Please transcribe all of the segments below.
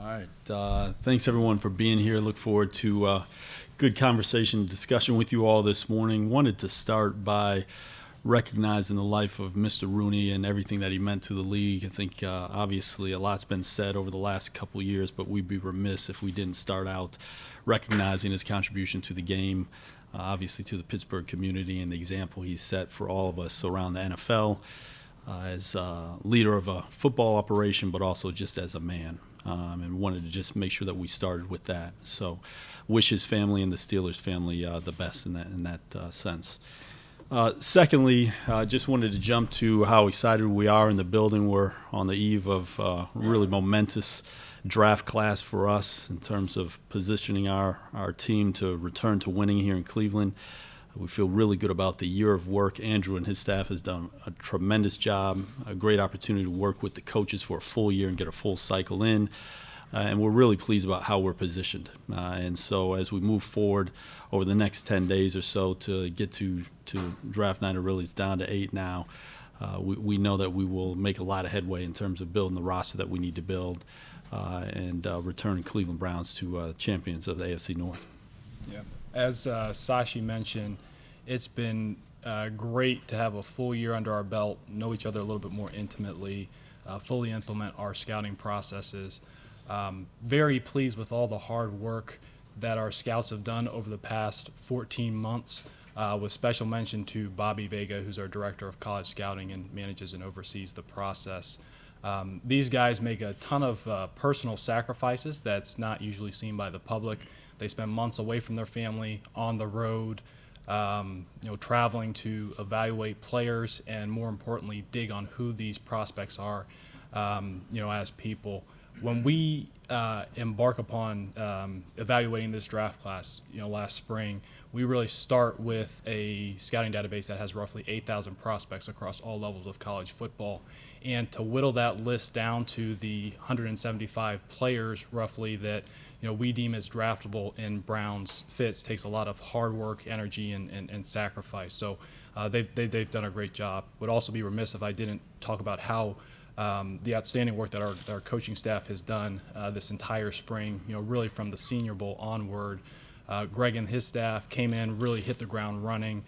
All right. Thanks, everyone, for being here. Look forward to good conversation and discussion with you all this morning. Wanted to start by recognizing the life of Mr. Rooney and everything that he meant to the league. I think obviously a lot's been said over the last couple of years, but we'd be remiss if we didn't start out recognizing his contribution to the game, obviously to the Pittsburgh community, and the example he set for all of us around the NFL as leader of a football operation, but also just as a man. And wanted to just make sure that we started with that. So wish his family and the Steelers family the best in that sense. Secondly, just wanted to jump to how excited we are in the building. We're on the eve of a really momentous draft class for us in terms of positioning our team to return to winning here in Cleveland. We feel really good about the year of work. Andrew and his staff has done a tremendous job, a great opportunity to work with the coaches for a full year and get a full cycle in. And we're really pleased about how we're positioned. And so as we move forward over the next 10 days or so to get to draft night, it really is down to 8 now. We know that we will make a lot of headway in terms of building the roster that we need to build and returning Cleveland Browns to champions of the AFC North. Yeah. As Sashi mentioned, it's been great to have a full year under our belt, know each other a little bit more intimately, fully implement our scouting processes. Very pleased with all the hard work that our scouts have done over the past 14 months, with special mention to Bobby Vega, who's our director of college scouting and manages and oversees the process. These guys make a ton of personal sacrifices that's not usually seen by the public. They spend months away from their family, on the road, traveling to evaluate players and, more importantly, dig on who these prospects are, as people. When we embark upon evaluating this draft class, last spring, we really start with a scouting database that has roughly 8,000 prospects across all levels of college football. And to whittle that list down to the 175 players roughly that we deem as draftable in Browns fits takes a lot of hard work, energy, and sacrifice. So they've done a great job. Would also be remiss if I didn't talk about how the outstanding work that our coaching staff has done this entire spring, really from the Senior Bowl onward. Greg and his staff came in, really hit the ground running,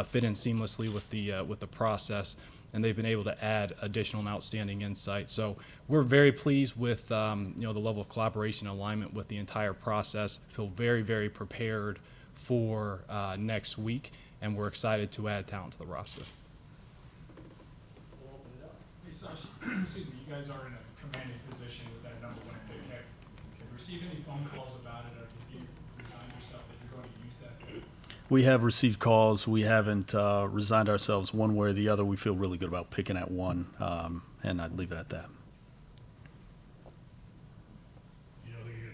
fit in seamlessly with the process, and they've been able to add additional and outstanding insight. So we're very pleased with the level of collaboration and alignment with the entire process. Feel very, very prepared for next week, and we're excited to add talent to the roster. Hey, Sashi, excuse me, you guys are in a commanding position with that number one pick. Have you received any phone calls about it, or have you resigned yourself that you're going to use that pick? We have received calls. We haven't resigned ourselves one way or the other. We feel really good about picking at 1, and I'd leave it at that. You know who you're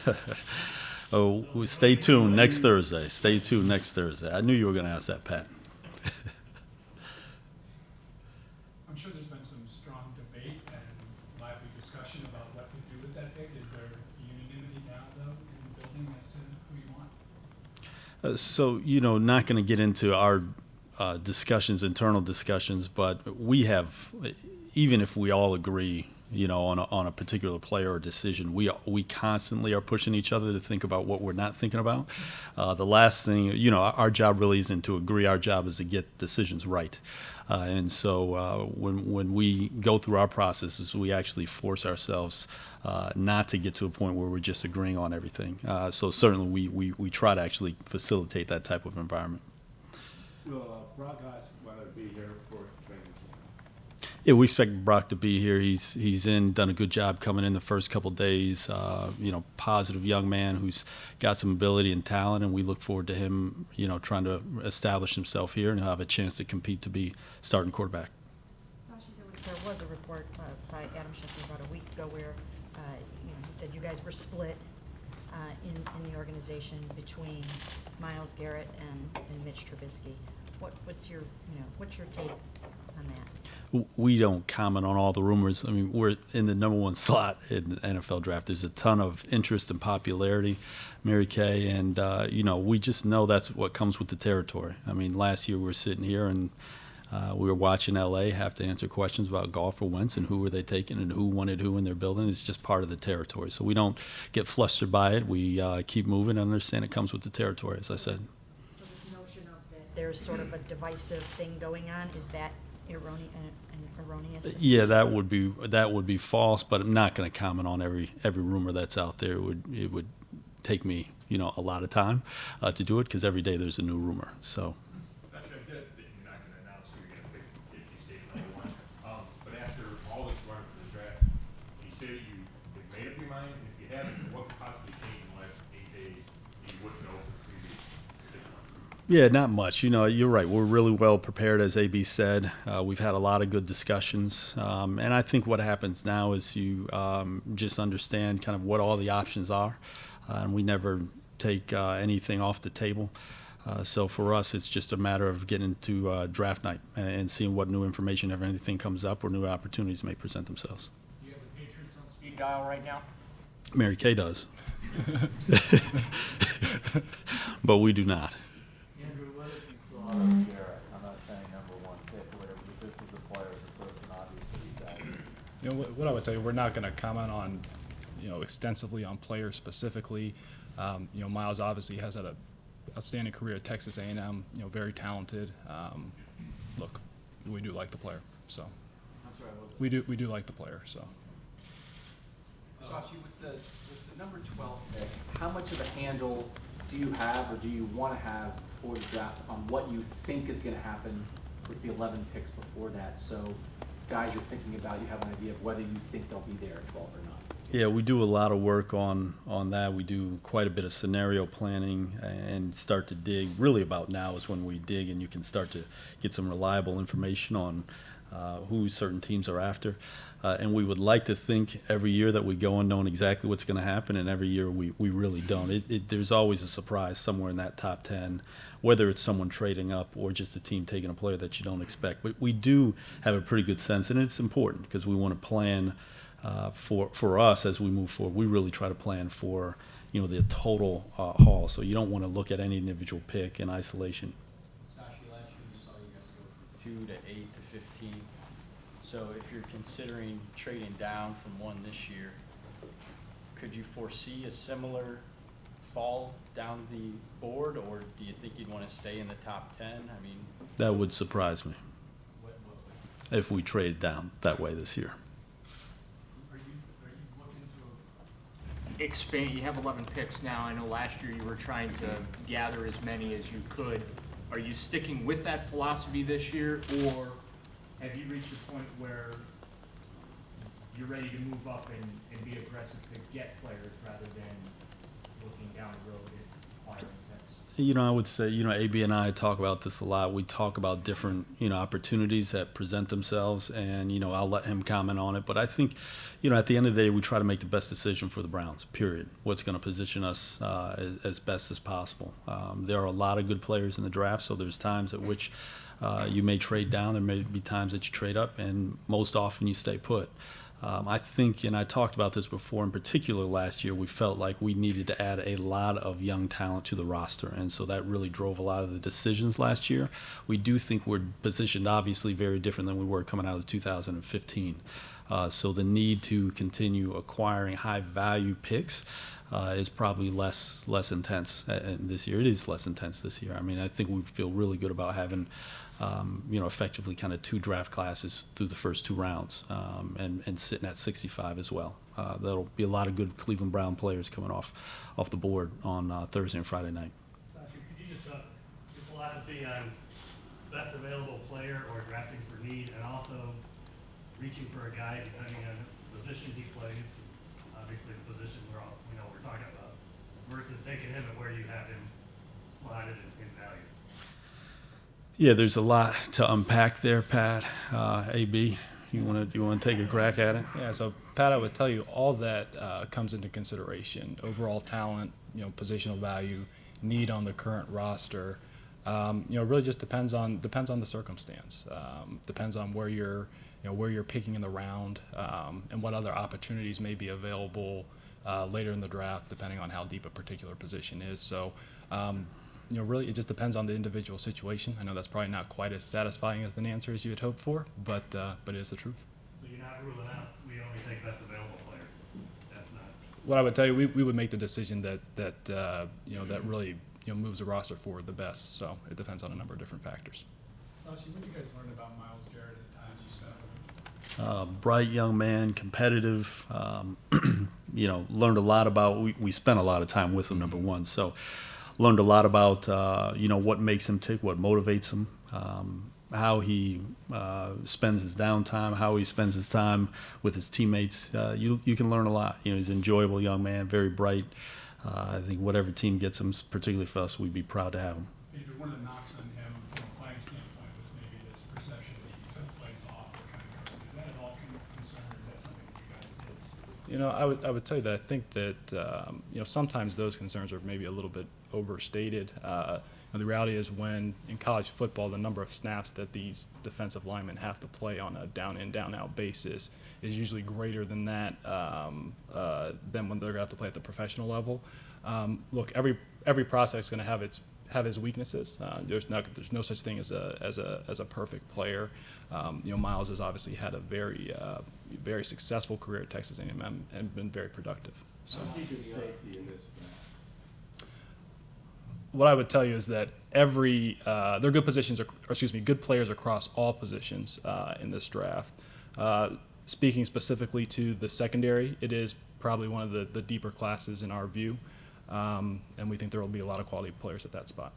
going to take? Oh, stay tuned next Thursday. Stay tuned next Thursday. I knew you were going to ask that, Pat. I'm sure there's been some strong debate and lively discussion about what to do with that pick. Is there unanimity now, though, in the building as to who you want? So, not going to get into our internal discussions, but we have, even if we all agree, on a particular player or decision, we constantly are pushing each other to think about what we're not thinking about. The last thing, our job really isn't to agree. Our job is to get decisions right. And so when we go through our processes, we actually force ourselves not to get to a point where we're just agreeing on everything. So certainly we try to actually facilitate that type of environment. Will Brock asked whether to be here for training camp? Yeah, we expect Brock to be here. He's done a good job coming in the first couple of days. Positive young man who's got some ability and talent, and we look forward to him, trying to establish himself here and have a chance to compete to be starting quarterback. Sashi, there was a report by Adam Schefter about a week ago where he said you guys were split in the organization between Myles Garrett and Mitch Trubisky. What's your take on that? We don't comment on all the rumors. I mean, we're in the number 1 slot in the NFL draft. There's a ton of interest and popularity, Mary Kay, and we just know that's what comes with the territory. I mean, last year we were sitting here and We were watching LA have to answer questions about golf or Wentz and who were they taking and who wanted who in their building. It's just part of the territory. So we don't get flustered by it. We keep moving and understand it comes with the territory, as I said. So this notion of that there's sort of a divisive thing going on, is that erroneous? Yeah, that would be false, but I'm not going to comment on every rumor that's out there. It would take me, a lot of time to do it because every day there's a new rumor. So. Sashi, I get that you're not going to announce who you're going to pick if you stay number one. But after all this run to the draft, you say that you have made up your mind, and if you haven't, what could possibly change in the last 8 days you wouldn't know for the previous 6 months? Yeah, not much. You're right. We're really well prepared, as AB said. We've had a lot of good discussions. And I think what happens now is you just understand kind of what all the options are. And we never take anything off the table. So for us, it's just a matter of getting to draft night and seeing what new information, if anything comes up, or new opportunities may present themselves. Do you have the Patriots on speed Speed dial right now? Mary Kay does. But we do not. Andrew, what if you thought of Garrett? I'm not saying number one pick or whatever, but this is a player as a person, obviously, that What I would tell you, we're not going to comment on, extensively on players specifically. Miles obviously has had an outstanding career at Texas A&M. Very talented. Look, we do like the player, so I'm sorry, what was we do like the player. So Sashi, with the number 12 pick, how much of a handle do you have, or do you want to have for the draft on what you think is going to happen with the 11 picks before that? So guys you're thinking about, you have an idea of whether you think they'll be there at 12 or not. Yeah, we do a lot of work on that. We do quite a bit of scenario planning and start to dig. Really about now is when we dig and you can start to get some reliable information on who certain teams are after. And we would like to think every year that we go in knowing exactly what's going to happen, and every year we really don't. There's always a surprise somewhere in that top 10, whether it's someone trading up or just a team taking a player that you don't expect. But we do have a pretty good sense, and it's important because we want to plan for us as we move forward. We really try to plan for the total haul. So you don't want to look at any individual pick in isolation. Sashi, last year we saw you guys go from 2 to 8 to 15. So if you're considering trading down from 1 this year, could you foresee a similar fall down the board, or do you think you'd want to stay in the top 10? I mean, That would surprise me what would if we traded down that way this year. Are you looking to expand? You have 11 picks now. I know last year you were trying to gather as many as you could. Are you sticking with that philosophy this year, or have you reached a point where you're ready to move up and be aggressive to get players rather than looking down the road at acquiring picks? I would say, AB and I talk about this a lot. We talk about different, opportunities that present themselves, and, I'll let him comment on it. But I think, at the end of the day, we try to make the best decision for the Browns, period. What's going to position us as best as possible. There are a lot of good players in the draft, so there's times at which you may trade down. There may be times that you trade up, and most often you stay put. I think, and I talked about this before, in particular last year, we felt like we needed to add a lot of young talent to the roster, and so that really drove a lot of the decisions last year. We do think we're positioned obviously very different than we were coming out of 2015. So the need to continue acquiring high-value picks is probably less intense this year. It is less intense this year. I mean, I think we feel really good about having effectively kind of 2 draft classes through the first 2 rounds, and sitting at 65 as well. There'll be a lot of good Cleveland Brown players coming off the board on Thursday and Friday night. Sashi, could you just talk your philosophy on best available player or drafting for need, and also reaching for a guy depending on the position he plays, obviously the position we know we're talking about, versus taking him at where you have him slotted in value? Yeah, there's a lot to unpack there, Pat. AB, you want to take a crack at it? yeah, so Pat, I would tell you all that comes into consideration: overall talent, positional value, need on the current roster. Really just depends on the circumstance. Depends on where you're picking in the round, and what other opportunities may be available later in the draft, depending on how deep a particular position is. So really it just depends on the individual situation. I know that's probably not quite as satisfying of an answer as you had hoped for, but it is the truth. So you're not ruling out, we only take best available player? That's not, What I would tell you, we would make the decision that really moves the roster forward the best. So it depends on a number of different factors. Sashi, what did you guys learn about Miles Garrett at the times you spent with him? Bright young man, competitive. Learned a lot about. We spent a lot of time with him. Number one, so learned a lot about what makes him tick, what motivates him, how he spends his downtime, how he spends his time with his teammates. You can learn a lot. He's an enjoyable young man, very bright. I think whatever team gets him, particularly for us, we'd be proud to have him. Maybe one of the knocks on him from a playing standpoint was maybe this perception that he took plays off or kind of goes. Is that at all concern, or is that something that you guys did see? I would tell you that I think that sometimes those concerns are maybe a little bit overstated. The reality is, when in college football, the number of snaps that these defensive linemen have to play on a down-in, down-out basis is usually greater than that than when they're going to have to play at the professional level. Look, every prospect is going to have its weaknesses. There's no such thing as a perfect player. Miles has obviously had a very successful career at Texas A&M and been very productive. So. Safety in this draft. What I would tell you is that there are good good players across all positions in this draft. Speaking specifically to the secondary, it is probably one of the deeper classes in our view, and we think there will be a lot of quality players at that spot.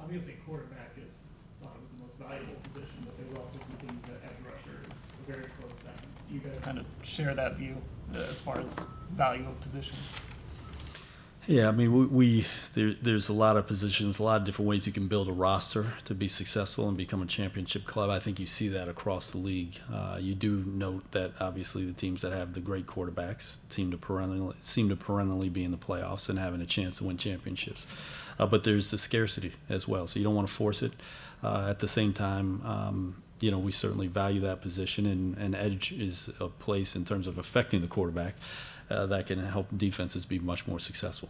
Obviously, quarterback is thought it was the most valuable position, but there's also some things that edge rusher is a very close second. You guys kind of share that view as far as value of positions. Yeah, I mean, there's a lot of positions, a lot of different ways you can build a roster to be successful and become a championship club. I think you see that across the league. You do note that obviously the teams that have the great quarterbacks seem to perennially be in the playoffs and having a chance to win championships. But there's the scarcity as well, so you don't want to force it. At the same time, we certainly value that position, and edge is a place in terms of affecting the quarterback that can help defenses be much more successful.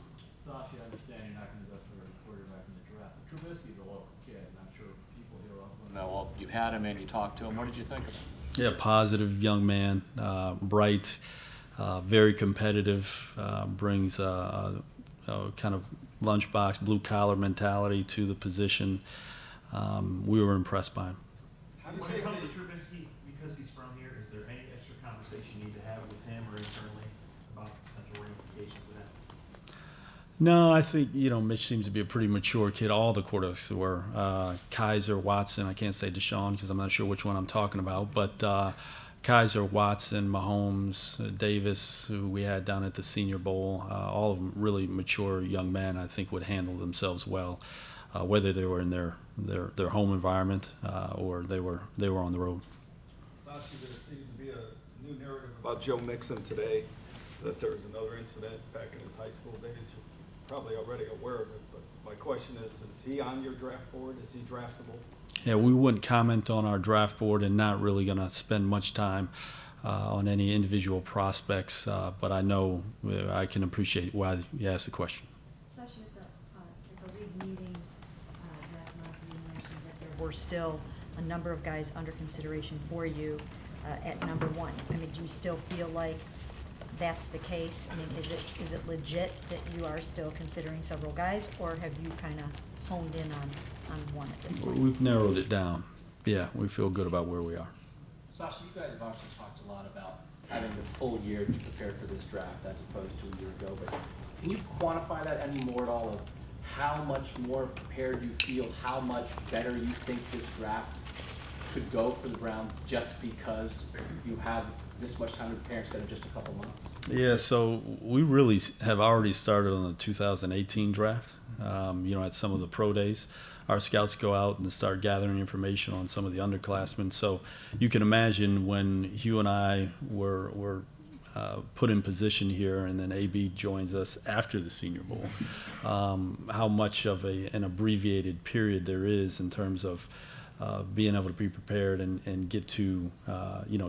Sashi, I understand you're not going to go for a quarterback in the draft, but Trubisky's a local kid, and I'm sure people here will know. Well, you've had him and you talked to him. What did you think of him? Yeah, positive young man, bright, very competitive, brings a kind of lunchbox, blue-collar mentality to the position. We were impressed by him. When it comes to Trubisky, because he's from here, is there any extra conversation you need to have with him or internally about potential ramifications of that? No, I think, Mitch seems to be a pretty mature kid. All the quarterbacks were. Kaiser, Watson, I can't say Deshaun because I'm not sure which one I'm talking about, but Kaiser, Watson, Mahomes, Davis, who we had down at the Senior Bowl, all of them really mature young men, I think would handle themselves well, whether they were in their home environment or they were on the road. Sashi, there seems to be a new narrative about Joe Mixon today, that there was another incident back in his high school days. You're probably already aware of it, but my question is he on your draft board? Is he draftable? Yeah, we wouldn't comment on our draft board and not really going to spend much time on any individual prospects, but I know I can appreciate why you asked the question. Sashi, at the league meetings last month, you mentioned that there were still a number of guys under consideration for you at number one. I mean, do you still feel like that's the case? I mean, is it legit that you are still considering several guys, or have you kind of honed in on one at this point? We've narrowed it down. Yeah, we feel good about where we are. Sashi, you guys have obviously talked a lot about having the full year to prepare for this draft as opposed to a year ago, but can you quantify that any more at all of how much more prepared you feel, how much better you think this draft could go for the Browns just because you have this much time to prepare instead of just a couple months? Yeah, so we really have already started on the 2018 draft. At some of the pro days, our scouts go out and start gathering information on some of the underclassmen. So you can imagine when Hugh and I were put in position here, and then AB joins us after the Senior Bowl, how much of an abbreviated period there is in terms of being able to be prepared and get to,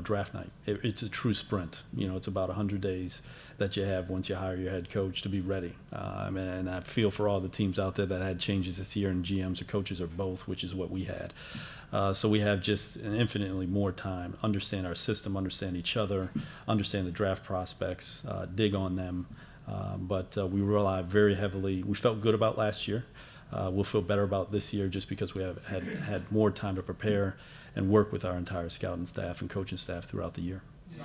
draft night. It's a true sprint. It's about 100 days that you have once you hire your head coach to be ready. And I feel for all the teams out there that had changes this year, and GMs or coaches or both, which is what we had. So we have just an infinitely more time, understand our system, understand each other, understand the draft prospects, dig on them. But we rely very heavily. We felt good about last year. We'll feel better about this year just because we have had more time to prepare and work with our entire scouting staff and coaching staff throughout the year. You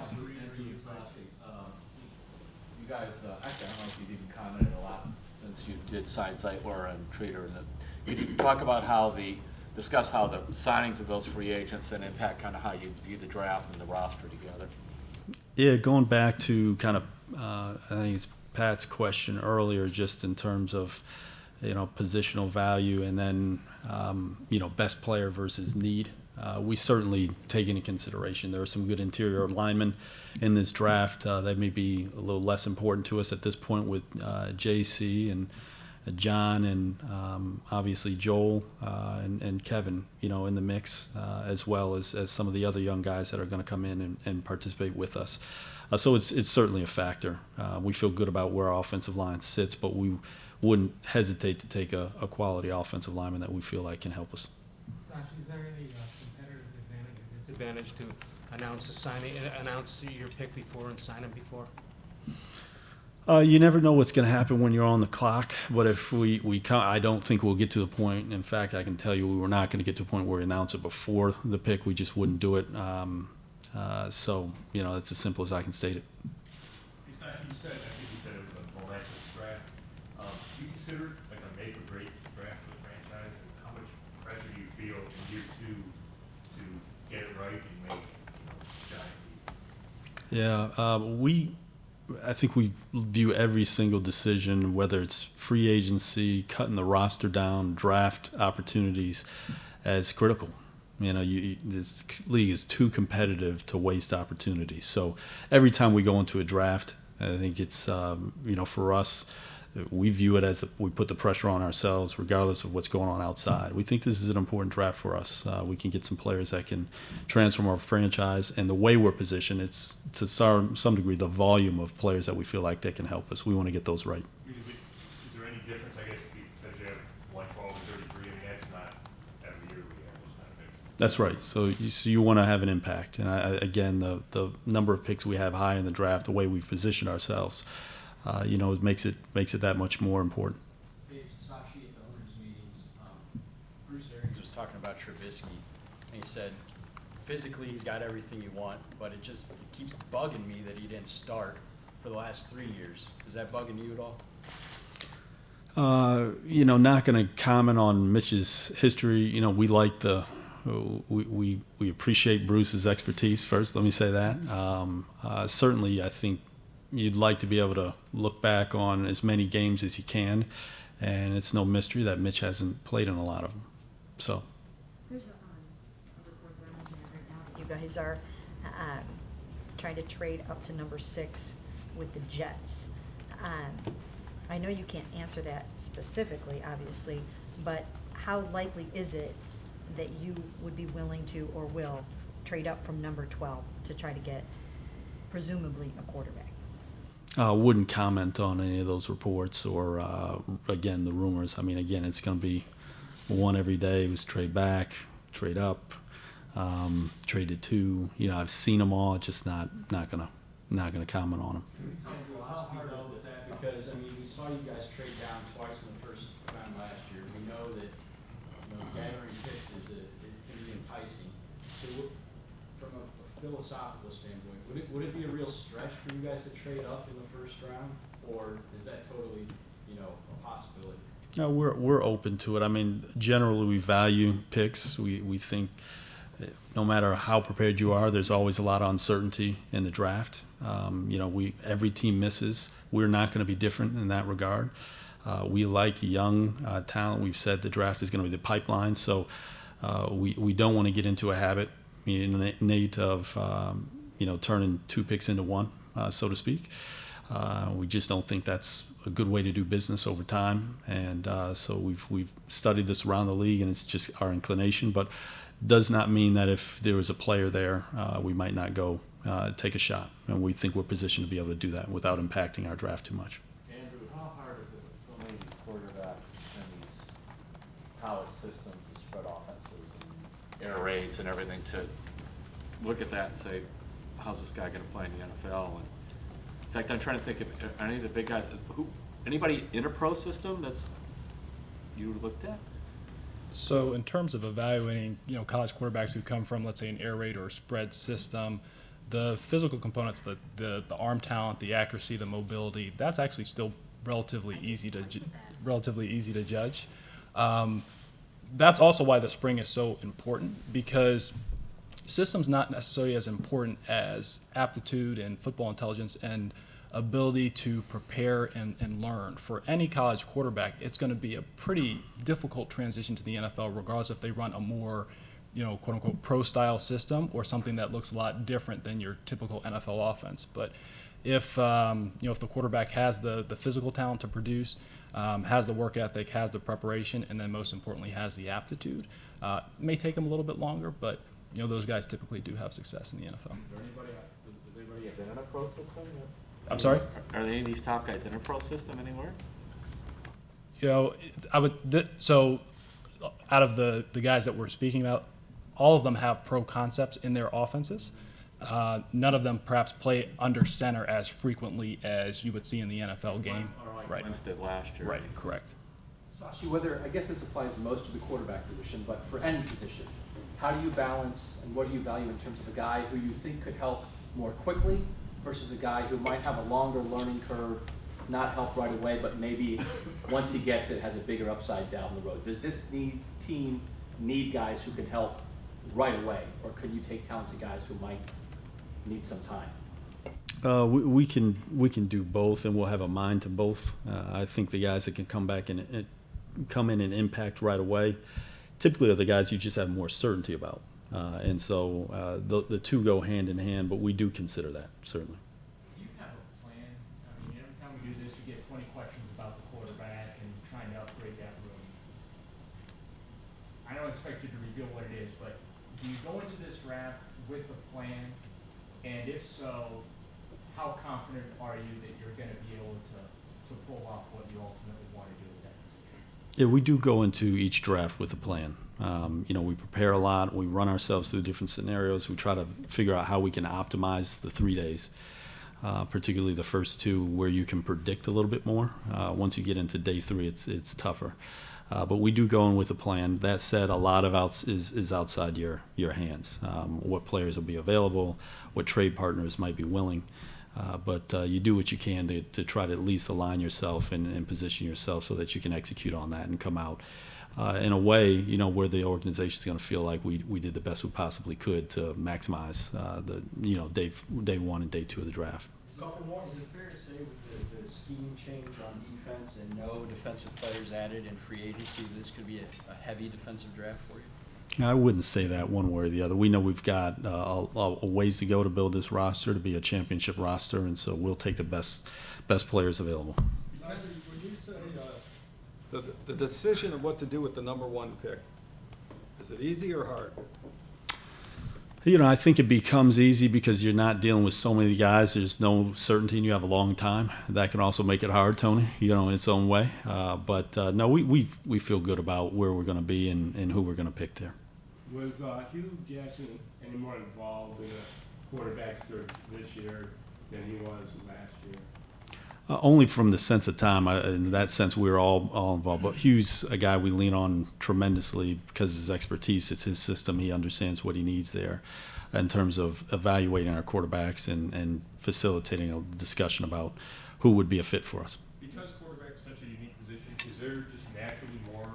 guys, actually, I don't know if you've even commented a lot since you did sign Zeitler and Treater. Could you talk about discuss how the signings of those free agents and impact kind of how you view the draft and the roster together? Yeah, going back to kind of, I think it's Pat's question earlier, just in terms of, positional value and then, best player versus need. We certainly take into consideration there are some good interior linemen in this draft. That may be a little less important to us at this point with JC and John and obviously Joel and Kevin, in the mix, as well as some of the other young guys that are going to come in and participate with us. So it's certainly a factor. We feel good about where our offensive line sits, but we wouldn't hesitate to take a quality offensive lineman that we feel like can help us. Sashi, is there any competitive advantage or disadvantage to announce your pick before and sign him before? You never know what's going to happen when you're on the clock, but if I don't think we'll get to the point. In fact, I can tell you we were not going to get to a point where we announce it before the pick. We just wouldn't do it. So, it's as simple as I can state it. I think you said it was a momentous draft. Do you consider it like a make or break draft for the franchise? And how much pressure do you feel in year 2 to get it right and make giant leap? Yeah, I think we view every single decision, whether it's free agency, cutting the roster down, draft opportunities, as critical. This league is too competitive to waste opportunities. So every time we go into a draft, I think it's, for us, we view it as we put the pressure on ourselves regardless of what's going on outside. We think this is an important draft for us. We can get some players that can transform our franchise, and the way we're positioned, it's to some degree the volume of players that we feel like that can help us. We want to get those right. Is there any difference, I guess, because you have 112 and 33? I mean, that's not every year we have those kind of picks. That's right. So you want to have an impact. And again, the number of picks we have high in the draft, the way we've positioned ourselves, it makes it that much more important. Hey, Sashi, at the owners' meetings, Bruce Arians was talking about Trubisky, and he said, physically he's got everything you want, but it keeps bugging me that he didn't start for the last 3 years. Is that bugging you at all? Not going to comment on Mitch's history. We like we appreciate Bruce's expertise first. Let me say that. Certainly, I think you'd like to be able to look back on as many games as you can, and it's no mystery that Mitch hasn't played in a lot of them. So. There's a report that I'm looking at right now that you guys are trying to trade up to number 6 with the Jets. I know you can't answer that specifically, obviously, but how likely is it that you would be willing to or will trade up from number 12 to try to get presumably a quarterback? Wouldn't comment on any of those reports or, again, the rumors. I mean, again, it's going to be one every day. It was trade back, trade up, trade to 2. I've seen them all. Just not gonna comment on them. How hard is that? Because we saw you guys trade down twice in the first round last year. We know that gathering picks can be enticing. So, from a philosophical standpoint, would it be a real stretch for you guys to trade up in the first round, or is that totally, a possibility? No, we're open to it. I mean, generally we value picks. We think no matter how prepared you are, there's always a lot of uncertainty in the draft. Every team misses. We're not going to be different in that regard. We like young talent. We've said the draft is going to be the pipeline, so we don't want to get into a habit, Nate, of turning 2 picks into 1, so to speak. We just don't think that's a good way to do business over time, and so we've studied this around the league, and it's just our inclination. But Does not mean that if there was a player there, we might not go take a shot. And we think we're positioned to be able to do that without impacting our draft too much. Andrew, how hard is it with so many of these quarterbacks and these college systems, the spread offenses and air raids and everything, to look at that and say, how's this guy going to play in the NFL? And in fact, I'm trying to think of any of the big guys, anybody in a pro system that's you looked at? So in terms of evaluating, college quarterbacks who come from, let's say, an air raid or spread system, the physical components, the arm talent, the accuracy, the mobility, that's actually still relatively easy to judge. That's also why the spring is so important, because system's not necessarily as important as aptitude and football intelligence and ability to prepare and learn. For any college quarterback, it's going to be a pretty difficult transition to the NFL, regardless if they run a more, quote unquote, pro-style system or something that looks a lot different than your typical NFL offense. But if if the quarterback has the physical talent to produce, has the work ethic, has the preparation, and then most importantly has the aptitude, it may take them a little bit longer, but those guys typically do have success in the NFL. Has anybody been in a pro system? I'm sorry? Are any of these top guys in a pro system anywhere? So out of the guys that we're speaking about, all of them have pro concepts in their offenses. None of them perhaps play under center as frequently as you would see in the NFL game. Right. Wentz did last year. Right, correct. Sashi, I guess this applies most to the quarterback position, but for any position, how do you balance and what do you value in terms of a guy who you think could help more quickly versus a guy who might have a longer learning curve, not help right away, but maybe once he gets it, has a bigger upside down the road? Does this team need guys who can help right away, or can you take talented guys who might need some time? We can do both, and we'll have a mind to both. I think the guys that can come in and impact right away, typically are the guys you just have more certainty about. And so the two go hand in hand, but we do consider that, certainly. Do you have a plan? I mean, every time we do this, we get 20 questions about the quarterback and trying to upgrade that room. I don't expect you to reveal what it is, but do you go into this draft with a plan? And if so, how confident are you that you're going to be able to pull off what you ultimately want to do with that position? Yeah, we do go into each draft with a plan. We prepare a lot. We run ourselves through different scenarios. We try to figure out how we can optimize the 3 days, particularly the first two, where you can predict a little bit more. Once you get into day 3, it's tougher. But we do go in with a plan. That said, a lot of is outside your hands. What players will be available, what trade partners might be willing. But you do what you can to try to at least align yourself and position yourself so that you can execute on that and come out in a way, where the organization is going to feel like we did the best we possibly could to maximize day 1 and day 2 of the draft. Is it fair to say with the scheme change on defense and no defensive players added in free agency, this could be a heavy defensive draft for you? I wouldn't say that one way or the other. We know we've got a ways to go to build this roster to be a championship roster, and so we'll take the best players available. When you say the decision of what to do with the number 1 pick, is it easy or hard? I think it becomes easy because you're not dealing with so many guys. There's no certainty, and you have a long time. That can also make it hard, Tony, in its own way. But no, we feel good about where we're going to be and who we're going to pick there. Was Hugh Jackson any more involved in the quarterback search this year than he was last year? Only from the sense of time. In that sense, we're all involved. But Hugh's a guy we lean on tremendously because of his expertise. It's his system. He understands what he needs there in terms of evaluating our quarterbacks and facilitating a discussion about who would be a fit for us. Because quarterback is such a unique position, is there just naturally more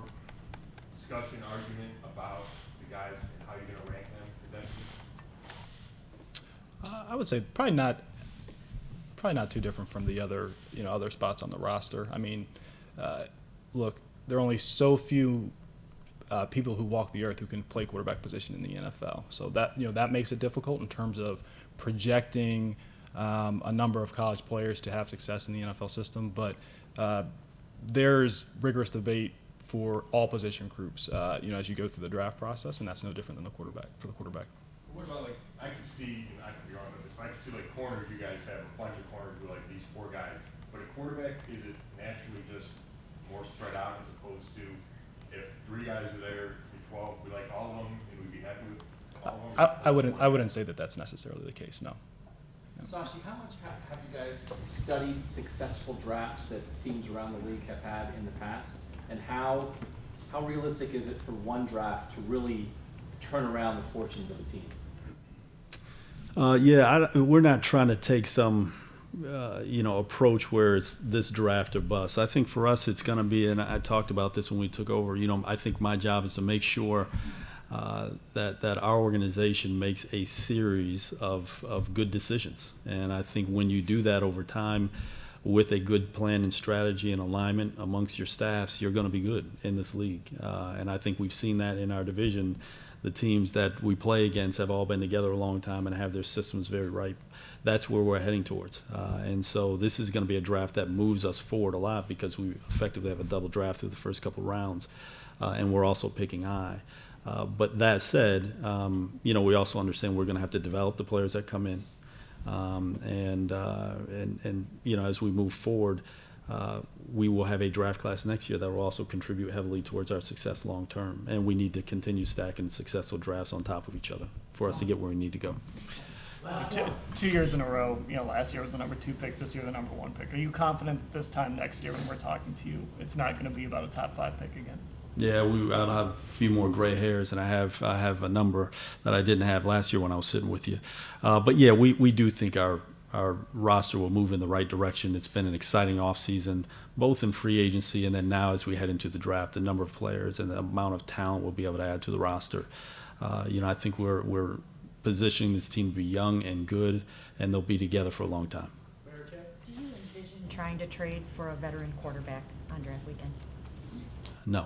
discussion, argument about the guys and how you're going to rank them eventually? I would say probably not too different from the other spots on the roster. I mean, look, there are only so few people who walk the earth who can play quarterback position in the NFL. So that makes it difficult in terms of projecting a number of college players to have success in the NFL system. But there's rigorous debate for all position groups, you know, as you go through the draft process, and that's no different than the quarterback, for the quarterback. What about, like, I could see, and I could be wrong about this, but I could see, like, corners, you guys have a bunch of corners who are like these 4 guys. But a quarterback, is it naturally just more spread out as opposed to if 3 guys are there, 12, we like all of them, and we'd be happy with all of them? I wouldn't say that that's necessarily the case, no. Sashi, how much have you guys studied successful drafts that teams around the league have had in the past? And how realistic is it for one draft to really turn around the fortunes of a team? We're not trying to take some, approach where it's this draft or bust. I think for us it's going to be, and I talked about this when we took over, I think my job is to make sure that our organization makes a series of good decisions. And I think when you do that over time with a good plan and strategy and alignment amongst your staffs, you're going to be good in this league. And I think we've seen that in our division. The teams that we play against have all been together a long time and have their systems very ripe. That's where we're heading towards. And so this is going to be a draft that moves us forward a lot because we effectively have a double draft through the first couple rounds, and we're also picking high. But that said, we also understand we're going to have to develop the players that come in. As we move forward, we will have a draft class next year that will also contribute heavily towards our success long term. And we need to continue stacking successful drafts on top of each other for us to get where we need to go. Two years in a row, last year was the number 2 pick, this year the number 1 pick. Are you confident that this time next year when we're talking to you, it's not going to be about a top 5 pick again? Yeah, I'll have a few more gray hairs, and I have a number that I didn't have last year when I was sitting with you. But yeah, we do think our roster will move in the right direction. It's been an exciting offseason, both in free agency and then now as we head into the draft, the number of players and the amount of talent we'll be able to add to the roster. I think we're positioning this team to be young and good, and they'll be together for a long time. Do you envision trying to trade for a veteran quarterback on draft weekend? No.